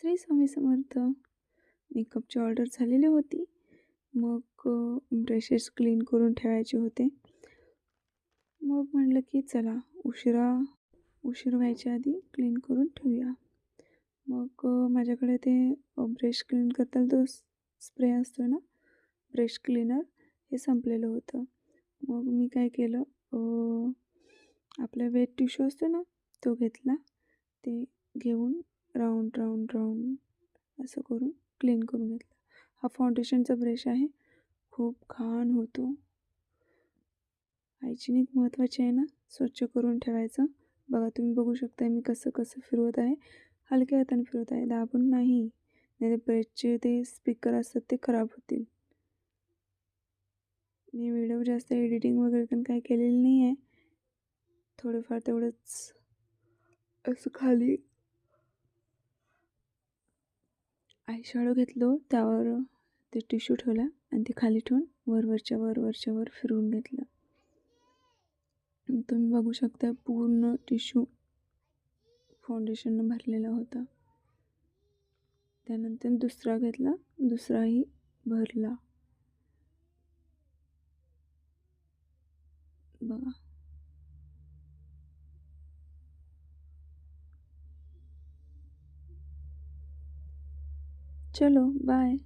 Shri Swami Samarth. मेकअपची order झालेली होती. मग ब्रशेस क्लीन करून ठेवायचे होते. मग म्हटलं की चला उशीर व्हायच्या आधी क्लीन करून ठेवूया. मग माझ्याकडे ते ब्रश क्लीन करताना तो स्प्रे असतो ना, ब्रश क्लीनर, हे संपलेलं होतं. मग मी काय केलं, आपला वेट टिश्यू असतो ना, तो घेतला. ते घेऊन राऊंड असं करून क्लीन करून घेतलं. हा फाउंडेशनचा ब्रश आहे. खूप घाण होतो. हायजिनिक महत्त्वाचे आहे ना, स्वच्छ करून ठेवायचं. बघा, तुम्ही बघू शकता मी कसं कसं फिरवत आहे. हलक्या हाताने फिरवत आहे, दाबून नाही. नाही तर ब्रशचे ते स्पीकर असतात ते खराब होतील. मी व्हिडिओ जास्त एडिटिंग वगैरे पण काही केलेली नाही आहे. थोडंफार तेवढंच असं खाली आयशॅडो घेतलो, त्यावर ते टिश्यू ठेवला आणि ते खाली ठेवून वरच्या वर फिरवून घेतलं. तुम्ही बघू शकता पूर्ण टिश्यू फाउंडेशननं भरलेला होता. त्यानंतर दुसरा घेतला, दुसराही भरला. बघा. चलो बाय.